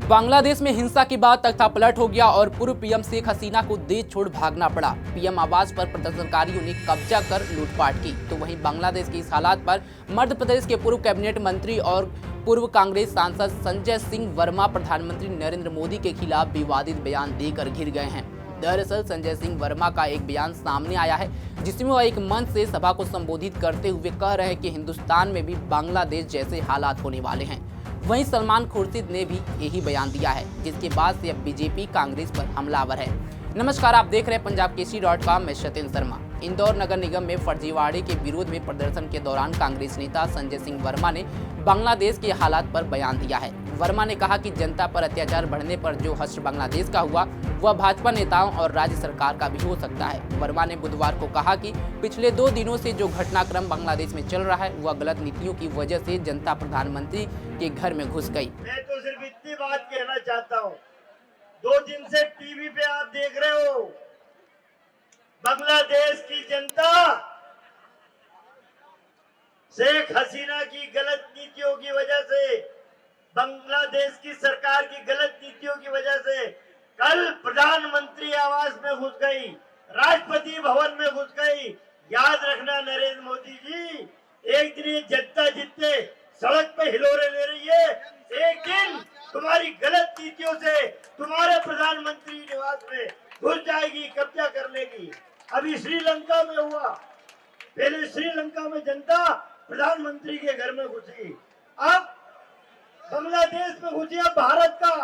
बांग्लादेश में हिंसा के बाद तख्तापलट हो गया और पूर्व पीएम शेख हसीना को देश छोड़ भागना पड़ा। पीएम आवास पर प्रदर्शनकारियों ने कब्जा कर लूटपाट की। तो वहीं बांग्लादेश की इस हालात पर मध्य प्रदेश के पूर्व कैबिनेट मंत्री और पूर्व कांग्रेस सांसद संजय सिंह वर्मा प्रधानमंत्री नरेंद्र मोदी के खिलाफ विवादित बयान देकर घिर गए हैं। दरअसल संजय सिंह वर्मा का एक बयान सामने आया है जिसमें वह एक मंच से सभा को संबोधित करते हुए कह रहे हैं कि हिंदुस्तान में भी बांग्लादेश जैसे हालात होने वाले हैं। वहीं सलमान खुर्शीद ने भी यही बयान दिया है, जिसके बाद से अब बीजेपी कांग्रेस पर हमलावर है। नमस्कार, आप देख रहे हैं पंजाबकेसरी.com। मैं सत्येंद्र शर्मा। इंदौर नगर निगम में फर्जीवाड़े के विरोध में प्रदर्शन के दौरान कांग्रेस नेता संजय सिंह वर्मा ने बांग्लादेश के हालात पर बयान दिया है। वर्मा ने कहा कि जनता पर अत्याचार बढ़ने पर जो हश्र बांग्लादेश का हुआ वह भाजपा नेताओं और राज्य सरकार का भी हो सकता है। वर्मा ने बुधवार को कहा कि पिछले 2 दिनों से जो घटनाक्रम बांग्लादेश में चल रहा है वह गलत नीतियों की वजह से जनता प्रधानमंत्री के घर में घुस गई। मैं तो सिर्फ इतनी बात कहना चाहता हूँ, 2 दिन से टीवी पे आप देख रहे हो, बांग्लादेश की जनता शेख हसीना की गलत नीतियों की वजह से, बांग्लादेश की सरकार की गलत नीतियों की वजह से कल प्रधानमंत्री आवास में घुस गई, राष्ट्रपति भवन में घुस गई। याद रखना नरेंद्र मोदी जी, एक दिन ये जनता जितने सड़क पे हिलोरे ले रही है, एक दिन तुम्हारी गलत नीतियों से तुम्हारे प्रधानमंत्री निवास में घुस जाएगी, कब्जा कर लेगी। अभी श्रीलंका में हुआ, पहले श्रीलंका में जनता प्रधानमंत्री के घर में घुसी, अब बांग्लादेश में घुसी। अब भारत का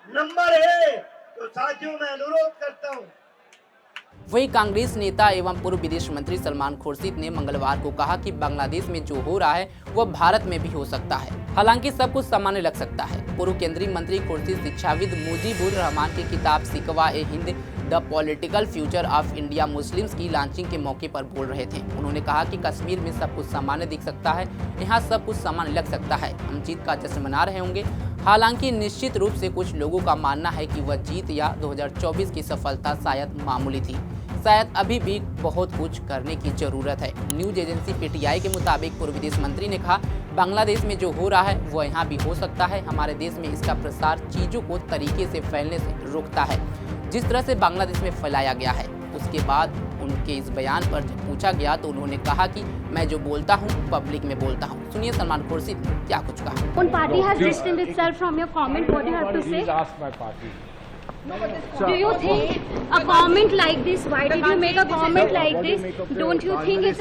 नंबर है, तो साथियों मैं अनुरोध करता हूँ। वहीं कांग्रेस नेता एवं पूर्व विदेश मंत्री सलमान खुर्शीद ने मंगलवार को कहा कि बांग्लादेश में जो हो रहा है वह भारत में भी हो सकता है, हालांकि सब कुछ सामान्य लग सकता है। पूर्व केंद्रीय मंत्री खुर्शीद शिक्षाविद मुजीबुर रहमान की किताब Shikwa e Hind the political future of India Muslims की लॉन्चिंग के मौके पर बोल रहे थे। उन्होंने कहा कि कश्मीर में सब कुछ सामान्य दिख सकता है, यहाँ सब कुछ सामान्य लग सकता है, हम जीत का जश्न मना रहे होंगे। हालांकि निश्चित रूप से कुछ लोगों का मानना है कि वह जीत या 2024 की सफलता शायद मामूली थी, शायद अभी भी बहुत कुछ करने की जरूरत है। न्यूज एजेंसी पीटीआई के मुताबिक पूर्व विदेश मंत्री ने कहा, बांग्लादेश में जो हो रहा है वह यहाँ भी हो सकता है। हमारे देश में इसका प्रसार चीजों को तरीके से फैलने से रोकता है, जिस तरह से बांग्लादेश में फैलाया गया है। उसके बाद उनके इस बयान पर जब पूछा गया तो उन्होंने कहा कि मैं जो बोलता हूँ पब्लिक में बोलता हूँ। सुनिए सलमान खुर्शीद ने क्या कुछ कहा। One party has distanced itself from your comment. What do you have to say? Do you think a comment like this? Why did you make a comment like this? Don't you think it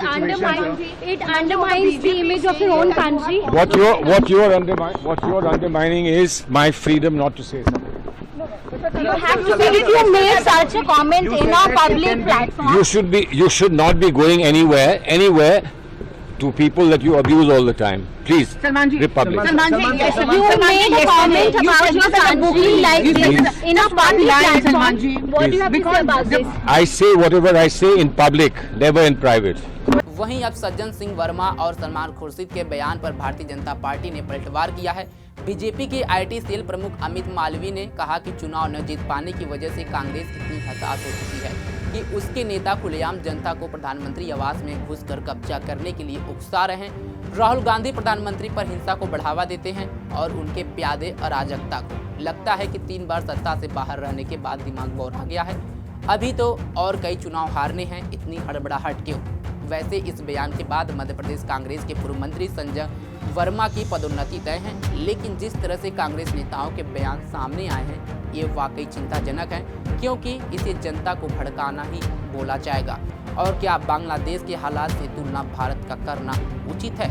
undermines the image of your own country? What you are undermining is my freedom not to say something. You have to say that you made such a comment in a public platform. You should not be going anywhere to people that you abuse all the time. Please, Republic. Yes, you made a comment about your country like this in a public platform. What do you have to say about this? I say whatever I say in public, never in private. वहीं अब सज्जन सिंह वर्मा और सलमान खुर्शीद के बयान पर Bharatiya Janata party ने पलटवार किया है। बीजेपी के आईटी सेल प्रमुख अमित मालवीय ने कहा कि चुनाव न जीत पाने की वजह से कांग्रेस इतनी हताश हो चुकी है कि उसके नेता खुलेआम जनता को प्रधानमंत्री आवास में घुसकर कब्जा करने के लिए उकसा रहे हैं। राहुल गांधी प्रधानमंत्री पर हिंसा को बढ़ावा देते हैं और उनके प्यादे अराजकता को। लगता है कि 3 बार सत्ता से बाहर रहने के बाद दिमाग बौरा गया है। अभी तो और कई चुनाव हारने हैं, इतनी हड़बड़ाहट क्यों? वैसे इस बयान के बाद मध्य प्रदेश कांग्रेस के पूर्व मंत्री संजय वर्मा की पदोन्नति तय है, लेकिन जिस तरह से कांग्रेस नेताओं के बयान सामने आए हैं ये वाकई चिंताजनक है, क्योंकि इसे जनता को भड़काना ही बोला जाएगा। और क्या बांग्लादेश के हालात से तुलना भारत का करना उचित है?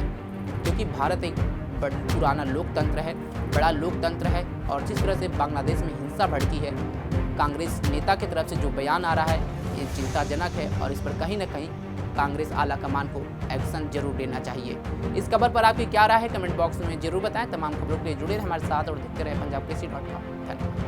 क्योंकि भारत एक पुराना लोकतंत्र है, बड़ा लोकतंत्र है, और जिस तरह से बांग्लादेश में हिंसा भड़की है, कांग्रेस नेता की तरफ से जो बयान आ रहा है ये चिंताजनक है और इस पर कहीं ना कहीं कांग्रेस आला कमान को एक्शन जरूर लेना चाहिए। इस खबर पर आपकी क्या राय है कमेंट बॉक्स में जरूर बताएं। तमाम खबरों के लिए जुड़े रहे हमारे साथ और देखते रहे पंजाबकेसरी.com। धन्यवाद।